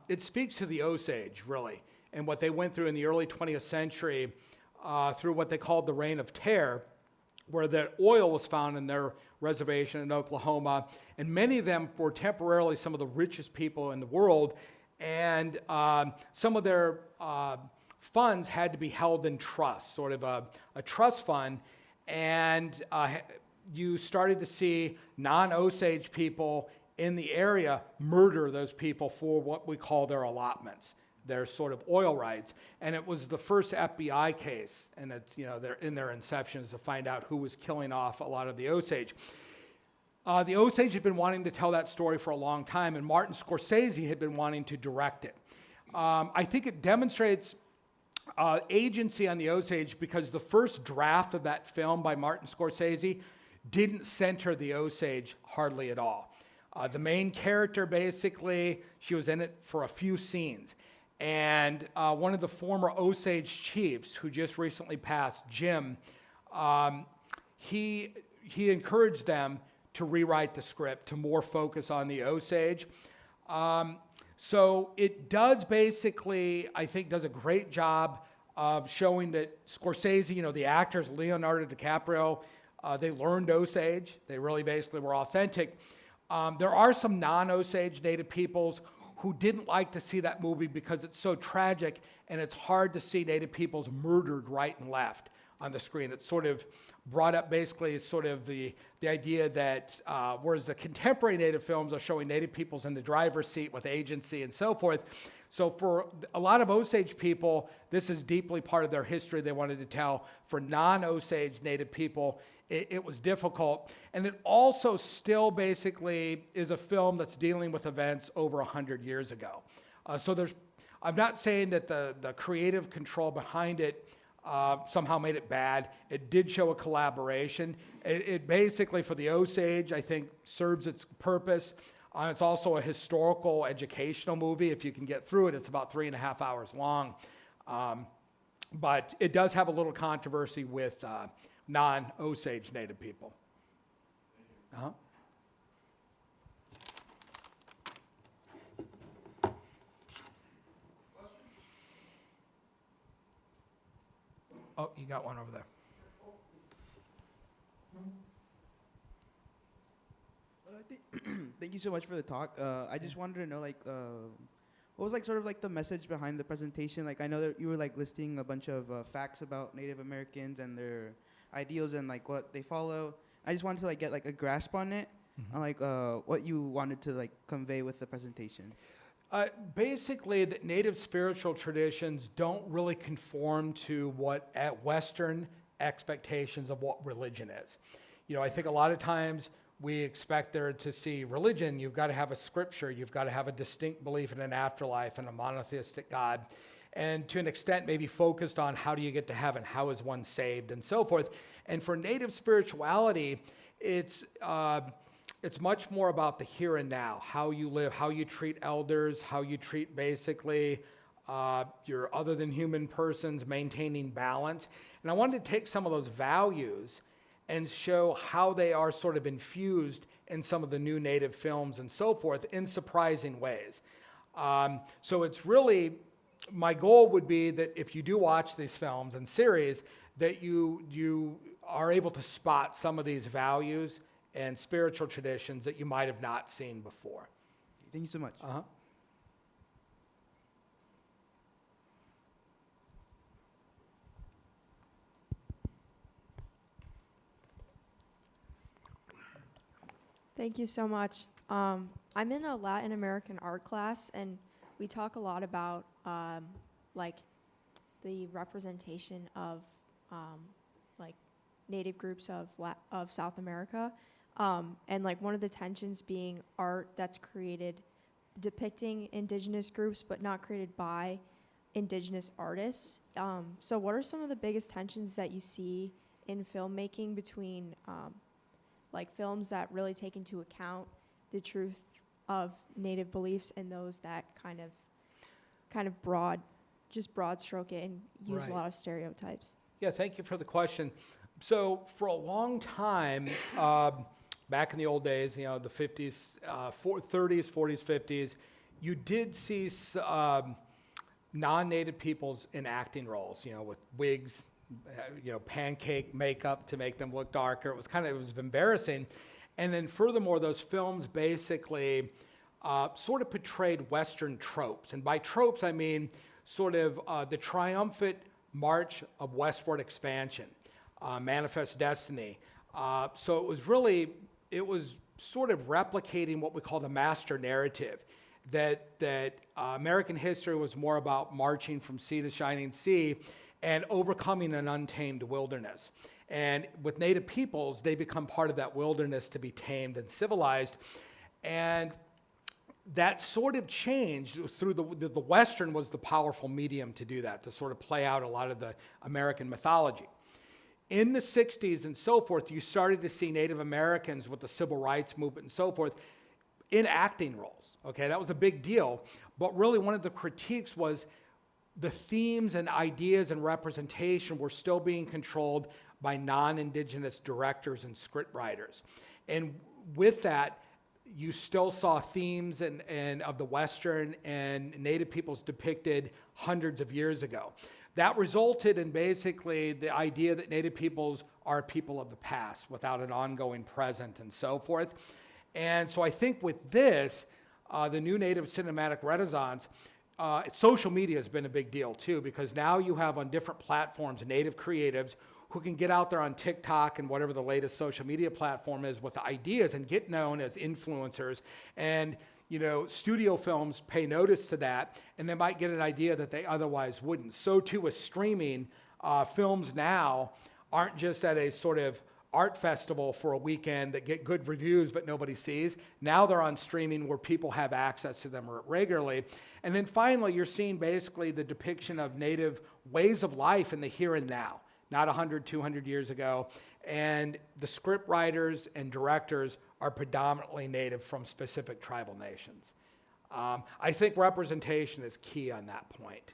it speaks to the Osage, really, and what they went through in the early 20th century through what they called the Reign of Terror, where the oil was found in their reservation in Oklahoma. And many of them were temporarily some of the richest people in the world. And some of their funds had to be held in trust, sort of a trust fund. And you started to see non-Osage people in the area murder those people for what we call their allotments, their sort of oil rights. And it was the first FBI case, and it's, they're in their inceptions to find out who was killing off a lot of the Osage. The Osage had been wanting to tell that story for a long time, and Martin Scorsese had been wanting to direct it. I think it demonstrates agency on the Osage because the first draft of that film by Martin Scorsese didn't center the Osage hardly at all. The main character, basically, she was in it for a few scenes. And one of the former Osage chiefs who just recently passed, Jim, he encouraged them to rewrite the script to more focus on the Osage. So it does basically, I think, does a great job of showing that Scorsese, the actors, Leonardo DiCaprio, they learned Osage. They really basically were authentic. There are some non-Osage Native peoples who didn't like to see that movie because it's so tragic and it's hard to see Native peoples murdered right and left on the screen. It sort of brought up basically sort of the idea that whereas the contemporary Native films are showing Native peoples in the driver's seat with agency and so forth, so for a lot of Osage people, this is deeply part of their history they wanted to tell. For non-Osage Native people, it was difficult. And it also still basically is a film that's dealing with events over 100 years ago. I'm not saying that the creative control behind it somehow made it bad. It did show a collaboration. It basically, for the Osage, I think, serves its purpose. It's also a historical educational movie. If you can get through it, it's about 3.5 hours long. But it does have a little controversy with non-Osage Native people. Uh-huh. Oh, you got one over there. Thank you so much for the talk. I just wanted to know, what was sort of the message behind the presentation? I know that you were listing a bunch of facts about Native Americans and their ideals and what they follow. I just wanted to get a grasp on it, on what you wanted to convey with the presentation. Basically, the Native spiritual traditions don't really conform to what Western expectations of what religion is. I think a lot of times we expect there to see religion, you've got to have a scripture, you've got to have a distinct belief in an afterlife and a monotheistic God, and to an extent maybe focused on how do you get to heaven, how is one saved, and so forth. And for Native spirituality, it's much more about the here and now, how you live, how you treat elders, how you treat basically your other than human persons, maintaining balance. And I wanted to take some of those values and show how they are sort of infused in some of the new Native films and so forth in surprising ways. So it's really, my goal would be that if you do watch these films and series, that you are able to spot some of these values and spiritual traditions that you might have not seen before. Thank you so much. Uh-huh. Thank you so much. I'm in a Latin American art class, and we talk a lot about the representation of Native groups of South America, and one of the tensions being art that's created depicting Indigenous groups, but not created by Indigenous artists. So, what are some of the biggest tensions that you see in filmmaking between films that really take into account the truth of Native beliefs and those that kind of broad stroke it and use a lot of stereotypes? Yeah, thank you for the question. So for a long time, back in the old days, the 50s, 30s, 40s, 50s, you did see non-Native peoples in acting roles, with wigs, pancake makeup to make them look darker. It was embarrassing. And then furthermore, those films basically sort of portrayed Western tropes. And by tropes, I mean sort of the triumphant march of westward expansion, Manifest Destiny. So it was sort of replicating what we call the master narrative, that American history was more about marching from sea to shining sea and overcoming an untamed wilderness. And with Native peoples, they become part of that wilderness to be tamed and civilized. And that sort of changed through the Western was the powerful medium to do that, to sort of play out a lot of the American mythology. In the 60s and so forth, you started to see Native Americans with the civil rights movement and so forth in acting roles. Okay, that was a big deal. But really one of the critiques was the themes and ideas and representation were still being controlled by non-Indigenous directors and scriptwriters. And with that, you still saw themes and of the Western and Native peoples depicted hundreds of years ago. That resulted in basically the idea that Native peoples are people of the past without an ongoing present and so forth. And so I think with this, the new Native cinematic renaissance, social media has been a big deal too, because now you have on different platforms Native creatives who can get out there on TikTok and whatever the latest social media platform is with ideas and get known as influencers. And studio films pay notice to that, and they might get an idea that they otherwise wouldn't. So too with streaming. Films now aren't just at a sort of art festival for a weekend that get good reviews but nobody sees. Now they're on streaming where people have access to them regularly. And then finally, you're seeing basically the depiction of Native ways of life in the here and now, not 100, 200 years ago. And the script writers and directors are predominantly Native from specific tribal nations. I think representation is key on that point.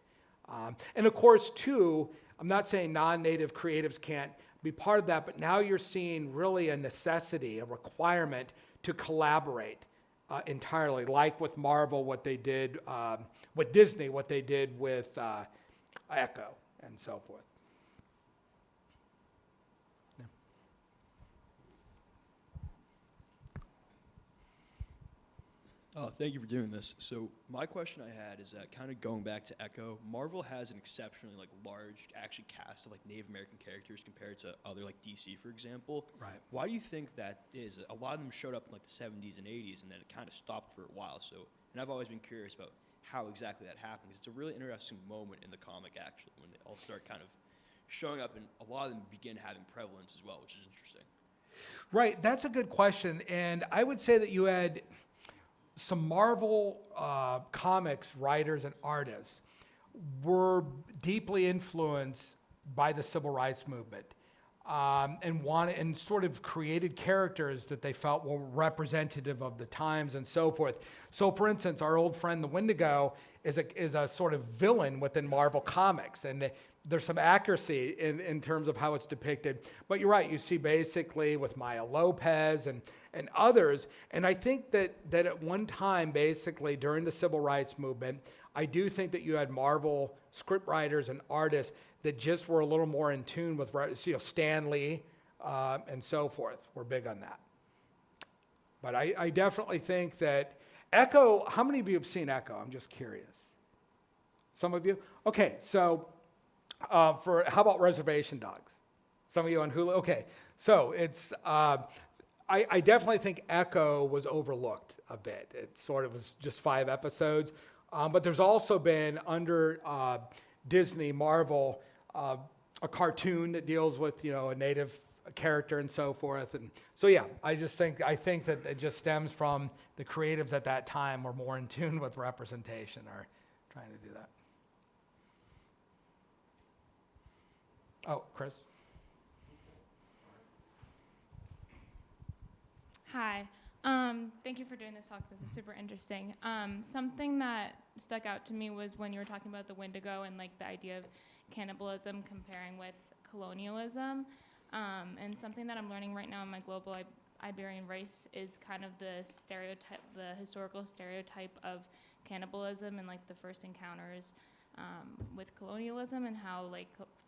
And of course, too, I'm not saying non-Native creatives can't be part of that, but now you're seeing really a necessity, a requirement to collaborate entirely, like with Marvel, what they did with Disney, what they did with Echo, and so forth. Thank you for doing this. So my question I had is that kind of going back to Echo, Marvel has an exceptionally large actually cast of Native American characters compared to other DC, for example. Right. Why do you think that is? A lot of them showed up in the 70s and 80s, and then it kind of stopped for a while. And I've always been curious about how exactly that happened. 'Cause it's a really interesting moment in the comic actually when they all start kind of showing up, and a lot of them begin having prevalence as well, which is interesting. Right, that's a good question. And I would say that you had some Marvel comics writers and artists were deeply influenced by the civil rights movement, and sort of created characters that they felt were representative of the times and so forth. So, for instance, our old friend the Wendigo is a sort of villain within Marvel Comics, and there's some accuracy in terms of how it's depicted. But you're right, you see basically with Maya Lopez and others, and I think that at one time, basically during the civil rights movement, I do think that you had Marvel script writers and artists that just were a little more in tune with, Stan Lee and so forth. We're big on that. But I definitely think that Echo, how many of you have seen Echo? I'm just curious. Some of you? Okay, so how about Reservation Dogs? Some of you on Hulu? Okay, so it's, I definitely think Echo was overlooked a bit. It sort of was just 5 episodes. But there's also been under Disney, Marvel, a cartoon that deals with, a Native character and so forth. And so, yeah, I think that it just stems from the creatives at that time were more in tune with representation or trying to do that. Oh, Chris? Hi. Thank you for doing this talk. This is super interesting. Something that stuck out to me was when you were talking about the Wendigo and the idea of cannibalism comparing with colonialism. And something that I'm learning right now in my global Iberian race is kind of the historical stereotype of cannibalism and the first encounters with colonialism, and how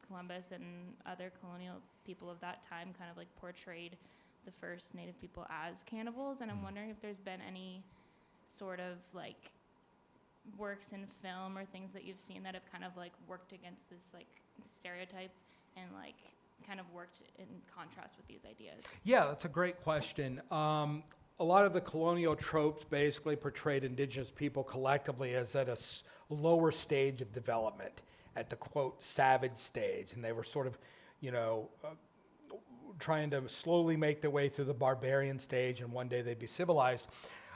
Columbus and other colonial people of that time kind of portrayed the first Native people as cannibals. And I'm wondering if there's been any sort of works in film or things that you've seen that have kind of worked against this stereotype and kind of worked in contrast with these ideas. Yeah, that's a great question. A lot of the colonial tropes basically portrayed Indigenous people collectively as at a lower stage of development, at the quote savage stage, and they were sort of, trying to slowly make their way through the barbarian stage, and one day they'd be civilized.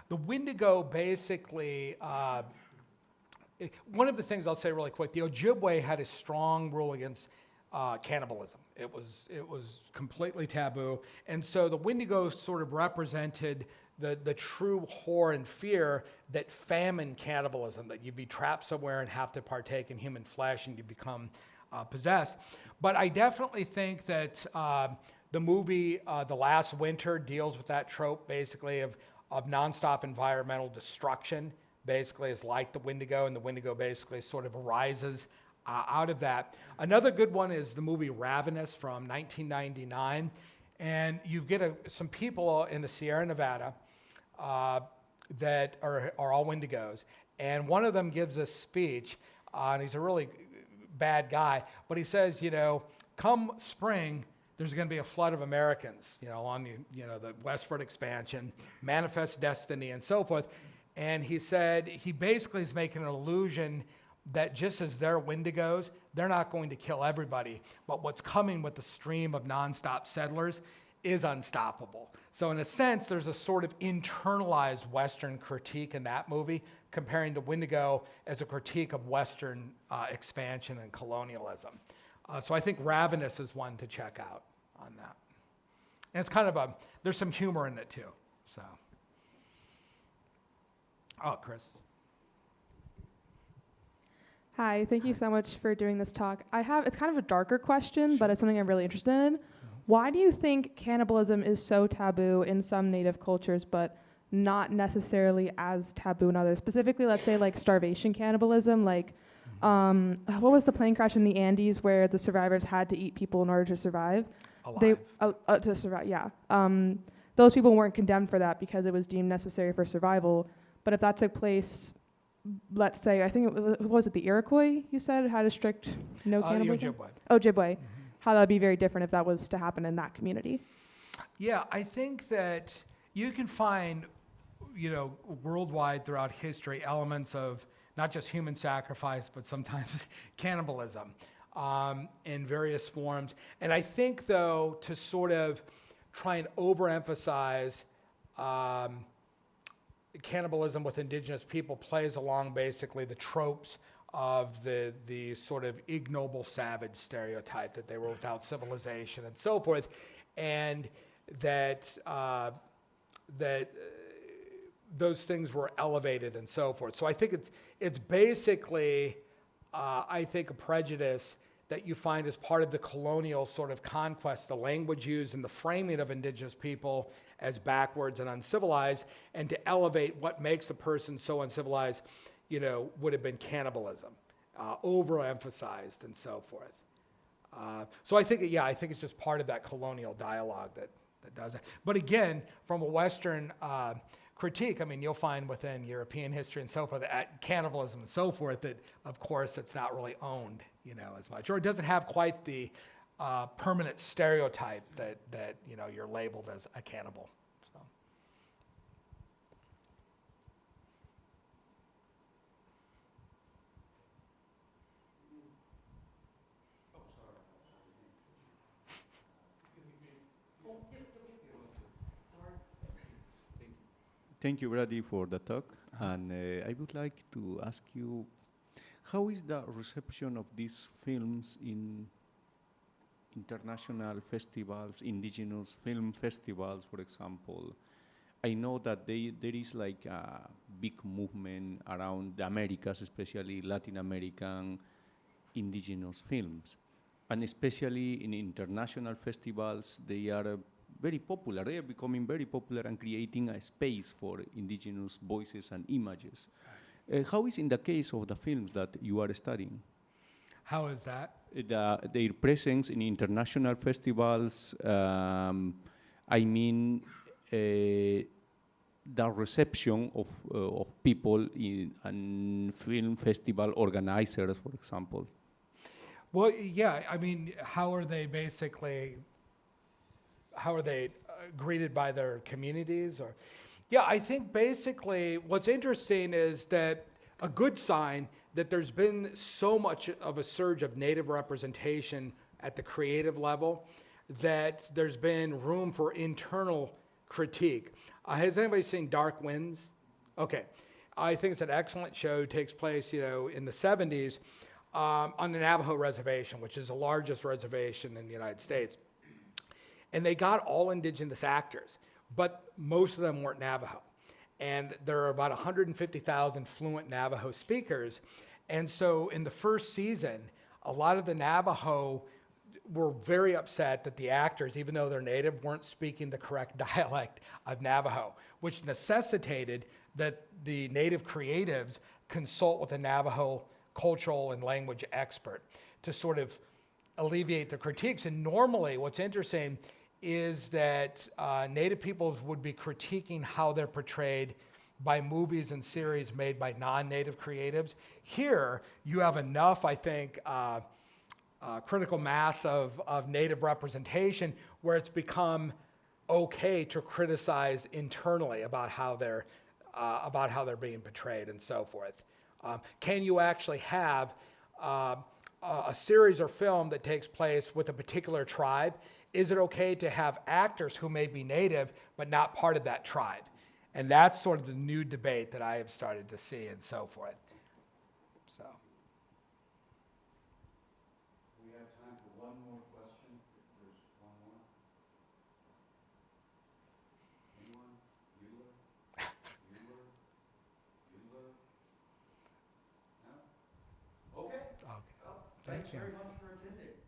The Wendigo basically, one of the things I'll say really quick, the Ojibwe had a strong rule against cannibalism. It was completely taboo, and so the Wendigo sort of represented the true horror and fear that famine cannibalism, that you'd be trapped somewhere and have to partake in human flesh and you become possessed. But I definitely think that the movie The Last Winter deals with that trope basically of nonstop environmental destruction, basically is like the Wendigo, and the Wendigo basically sort of arises out of that. Another good one is the movie Ravenous from 1999, and you get some people in the Sierra Nevada that are all Wendigos, and one of them gives a speech, and he's a really bad guy, but he says, come spring, there's going to be a flood of Americans, along the westward expansion, manifest destiny and so forth. And he said he basically is making an illusion that just as they're Wendigos, they're not going to kill everybody, but what's coming with the stream of nonstop settlers is unstoppable. So in a sense, there's a sort of internalized Western critique in that movie, comparing to Wendigo as a critique of Western expansion and colonialism. So I think Ravenous is one to check out on that. And it's kind of there's some humor in it too, so. Oh, Chris. Hi, thank you so much for doing this talk. It's kind of a darker question, but it's something I'm really interested in. Why do you think cannibalism is so taboo in some Native cultures, but not necessarily as taboo in others? Specifically, let's say like starvation cannibalism, like what was the plane crash in the Andes where the survivors had to eat people in order to survive? Alive. To survive, yeah. Those people weren't condemned for that because it was deemed necessary for survival. But if that took place, let's say, I think was it the Iroquois you said had a strict no cannibalism? Ojibwe. Ojibwe. How that would be very different if that was to happen in that community. Yeah, I think that you can find, worldwide throughout history, elements of not just human sacrifice, but sometimes cannibalism in various forms. And I think, though, to sort of try and overemphasize cannibalism with indigenous people plays along basically the tropes of the sort of ignoble savage stereotype that they were without civilization and so forth, and that those things were elevated and so forth. So I think it's basically I think a prejudice that you find as part of the colonial sort of conquest, the language used in the framing of indigenous people as backwards and uncivilized, and to elevate what makes a person so uncivilized, would have been cannibalism, overemphasized and so forth. So I think it's just part of that colonial dialogue that does it. But again, from a Western critique, I mean, you'll find within European history and so forth, cannibalism and so forth, that of course it's not really owned, as much, or it doesn't have quite the permanent stereotype that you're labeled as a cannibal. So. Thank you, Brady, for the talk. And I would like to ask you, how is the reception of these films in international festivals, indigenous film festivals, for example? I know that there is like a big movement around the Americas, especially Latin American indigenous films. And especially in international festivals, they are very popular. They are becoming very popular and creating a space for indigenous voices and images. How is in the case of the films that you are studying? How is that? Their presence in international festivals, I mean, the reception of people and film festival organizers, for example. Well, yeah, I mean, how are they greeted by their communities? Or, yeah, I think basically what's interesting is that a good sign that there's been so much of a surge of Native representation at the creative level that there's been room for internal critique. Has anybody seen Dark Winds? Okay. I think it's an excellent show. It takes place, in the 70s on the Navajo Reservation, which is the largest reservation in the United States. And they got all indigenous actors, but most of them weren't Navajo. And there are about 150,000 fluent Navajo speakers. And so in the first season, a lot of the Navajo were very upset that the actors, even though they're Native, weren't speaking the correct dialect of Navajo, which necessitated that the Native creatives consult with a Navajo cultural and language expert to sort of alleviate the critiques. And normally what's interesting is that Native peoples would be critiquing how they're portrayed by movies and series made by non-Native creatives. Here, you have enough, I think, critical mass of Native representation where it's become okay to criticize internally about how they're being portrayed and so forth. Can you actually have a series or film that takes place with a particular tribe? Is it okay to have actors who may be Native but not part of that tribe? And that's sort of the new debate that I have started to see and so forth. So. We have time for one more question, if there's one more. Anyone? Bueller? Bueller? Bueller? No? Okay. Okay. Well, Thank thanks you. very much for attending.